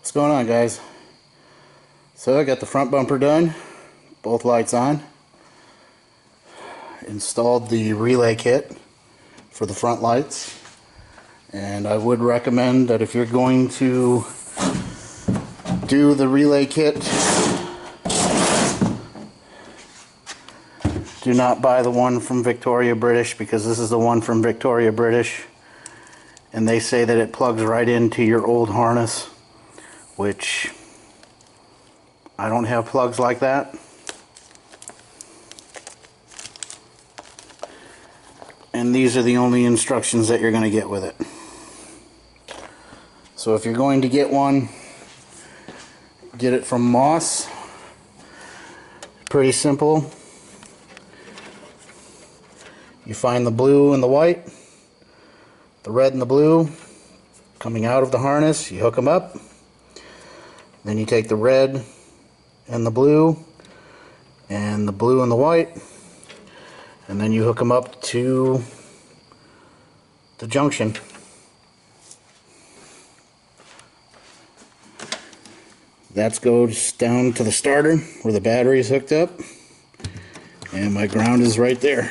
What's going on, guys? So I got the front bumper done, both lights on, installed the relay kit for the front lights, and I would recommend that if you're going to do the relay kit, do not buy the one from Victoria British, because this is the one from Victoria British and they say that it plugs right into your old harness, which I don't have plugs like that. And these are the only instructions that you're going to get with it. So if you're going to get one, get it from Moss. Pretty simple. You find the blue and the white, the red and the blue coming out of the harness. You hook them up. Then you take the red and the blue and the white, and then you hook them up to the junction. That goes down to the starter where the battery is hooked up, and my ground is right there.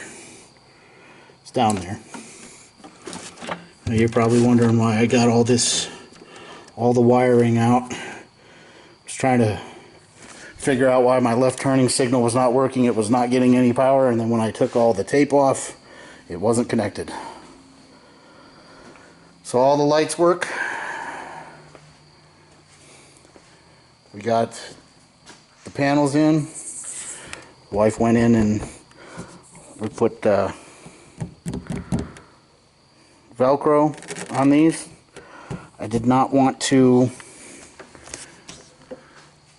It's down there. Now you're probably wondering why I got all the wiring out. I was trying to figure out why my left turning signal was not working. It was not getting any power, and then when I took all the tape off, it wasn't connected. So all the lights work. We got the panels in. Wife went in and we put Velcro on these.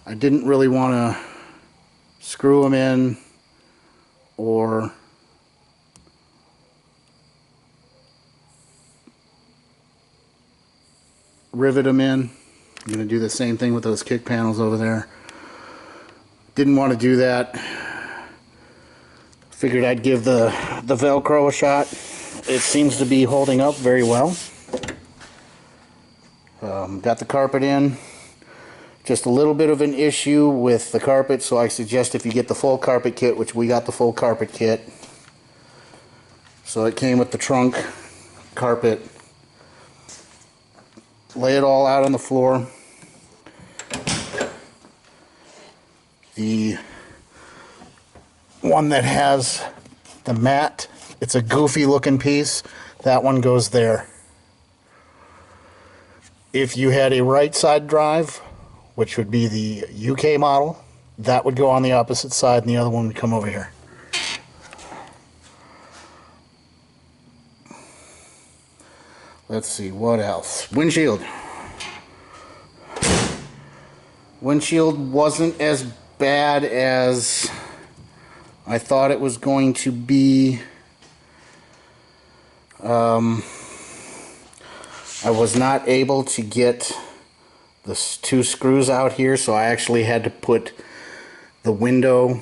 I didn't really want to screw them in or rivet them in. I'm going to do the same thing with those kick panels over there. Didn't want to do that. Figured I'd give the Velcro a shot. It seems to be holding up very well. Got the carpet in. Just a little bit of an issue with the carpet, so I suggest if you get the full carpet kit, which we got the full carpet kit. So it came with the trunk, carpet. Lay it all out on the floor. The one that has the mat, it's a goofy looking piece. That one goes there. If you had a right side drive, which would be the UK model, that would go on the opposite side and the other one would come over here. Let's see, what else? Windshield. Windshield wasn't as bad as I thought it was going to be. I was not able to get the two screws out here, so I actually had to put the window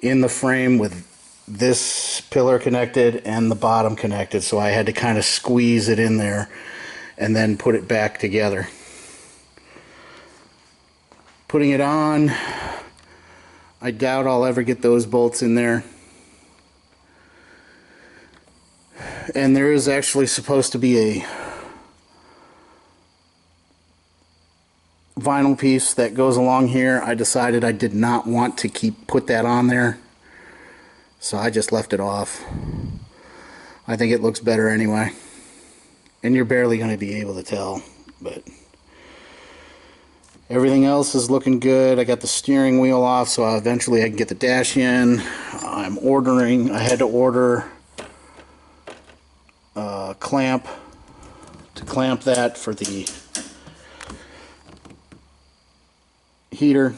in the frame with this pillar connected and the bottom connected, so I had to kind of squeeze it in there and then put it back together. Putting it on, I doubt I'll ever get those bolts in there. And there is actually supposed to be a vinyl piece that goes along here. I decided I did not want to put that on there, so I just left it off. I think it looks better anyway, and you're barely going to be able to tell, but everything else is looking good. I got the steering wheel off, so eventually I can get the dash in. I had to order a clamp to clamp that for the heater.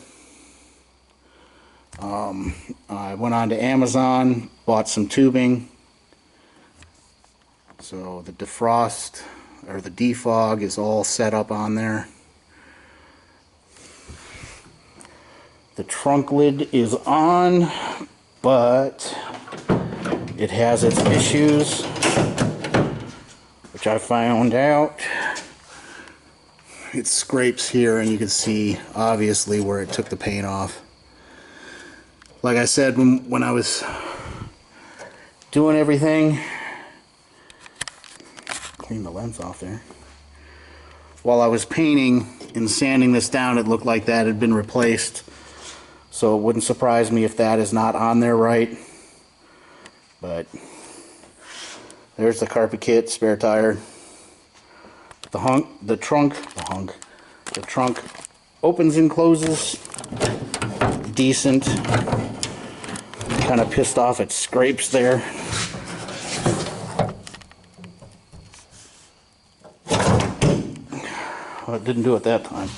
I went on to Amazon, bought some tubing, so the defrost or the defog is all set up on there. The trunk lid is on, but it has its issues, which I found out it scrapes here, and you can see obviously where it took the paint off. Like I said, when I was doing everything, clean the lens off there. While I was painting and sanding this down, it looked like that had been replaced. So it wouldn't surprise me if that is not on there right. But there's the carpet kit, spare tire. The trunk opens and closes decent. Kind of pissed off at scrapes there. Well, it didn't do it that time.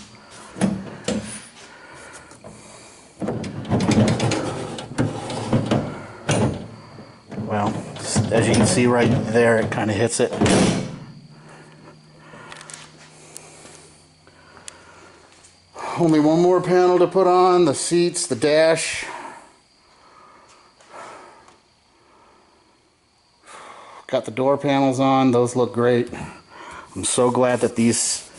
Well, as you can see right there, it kind of hits it. Only one more panel to put on, the seats, the dash. Got the door panels on, those look great. I'm so glad that these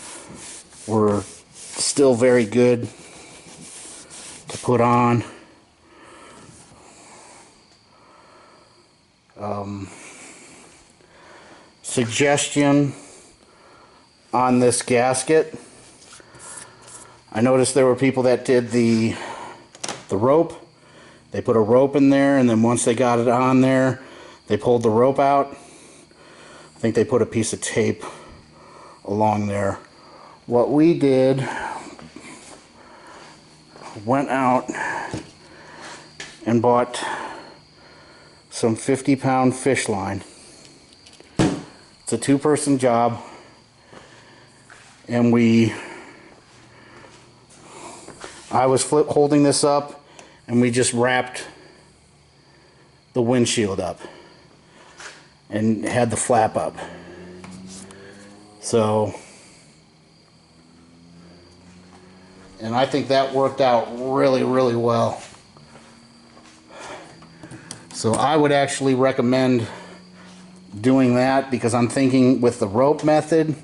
were still very good to put on. Suggestion on this gasket. I noticed there were people that did the rope. They put a rope in there, and then once they got it on there, they pulled the rope out. I think they put a piece of tape along there. What we did, went out and bought some 50-pound fish line. It's a two-person job, and I was holding this up, and we just wrapped the windshield up and had the flap up. So, and I think that worked out really, really well. So I would actually recommend doing that, because I'm thinking with the rope method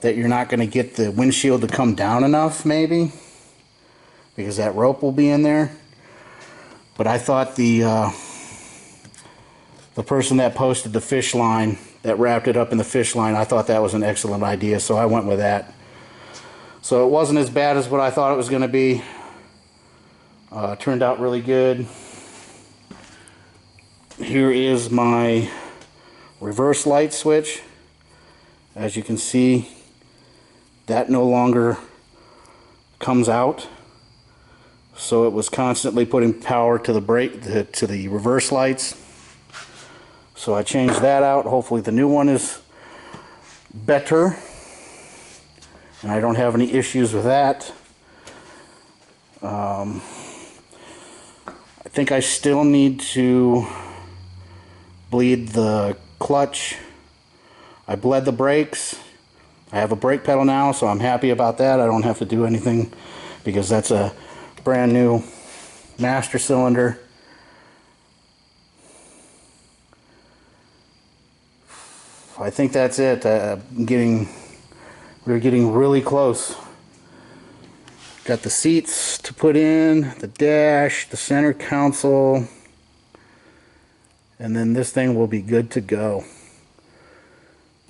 that you're not going to get the windshield to come down enough, maybe, because that rope will be in there. But I thought the person that posted the fish line, that wrapped it up in the fish line, I thought that was an excellent idea, so I went with that. So it wasn't as bad as what I thought it was going to be. It turned out really good. Here is my reverse light switch. As you can see, that no longer comes out. So it was constantly putting power to the brake, to the reverse lights. So I changed that out. Hopefully the new one is better, and I don't have any issues with that. I think I still need to bleed the clutch. I bled the brakes. I have a brake pedal now, so I'm happy about that. I don't have to do anything, because that's a brand new master cylinder. I think that's it. We're getting really close. Got the seats to put in, the dash, the center console, and then this thing will be good to go.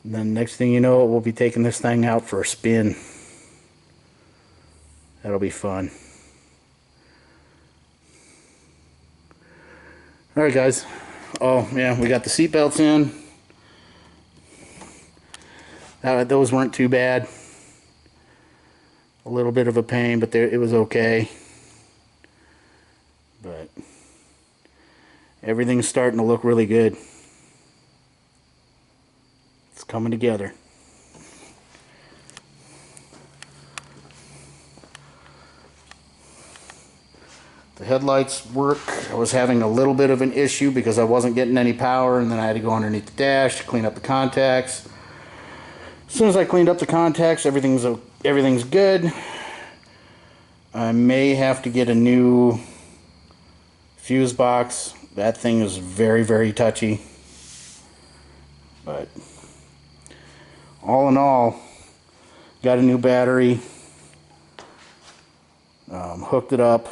And then next thing you know, we'll be taking this thing out for a spin. That'll be fun. Alright guys. Oh yeah, we got the seat belts in. Those weren't too bad. A little bit of a pain, but it was okay. But everything's starting to look really good. It's coming together. The headlights work. I was having a little bit of an issue because I wasn't getting any power, and then I had to go underneath the dash to clean up the contacts. As soon as I cleaned up the contacts, everything's good. I may have to get a new fuse box. That thing is very, very touchy. But all in all, Got a new battery. Hooked it up.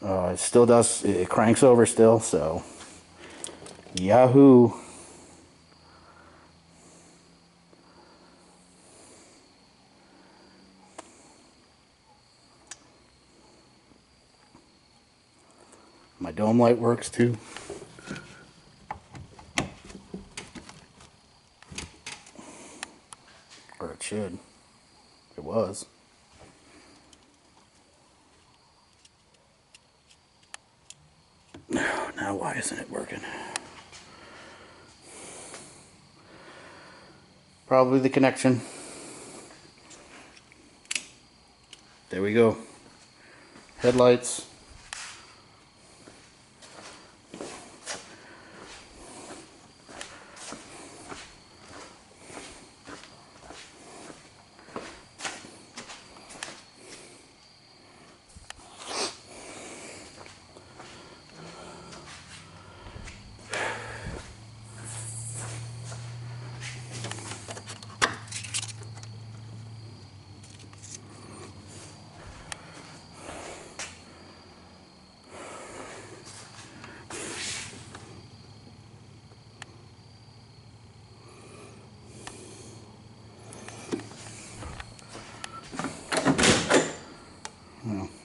It still does, it cranks over still, so yahoo. My dome light works too. Or it should. It was. Now why isn't it working? Probably the connection. There we go. Headlights.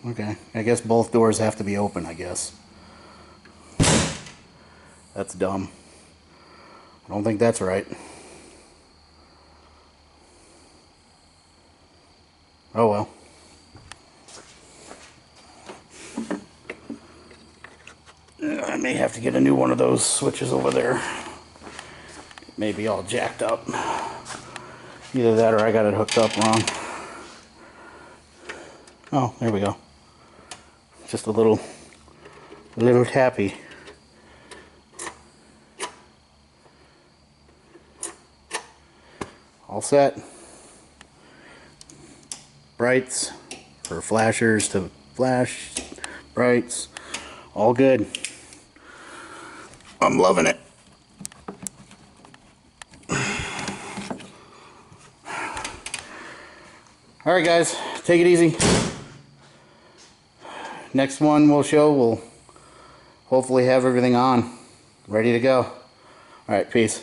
Okay, I guess both doors have to be open, I guess. That's dumb. I don't think that's right. Oh well. I may have to get a new one of those switches over there. It may be all jacked up. Either that or I got it hooked up wrong. Oh, there we go. Just a little tappy. All set. Brights for flashers to flash. Brights. All good. I'm loving it. Alright guys, take it easy. Next one we'll hopefully have everything on, ready to go. Alright, peace.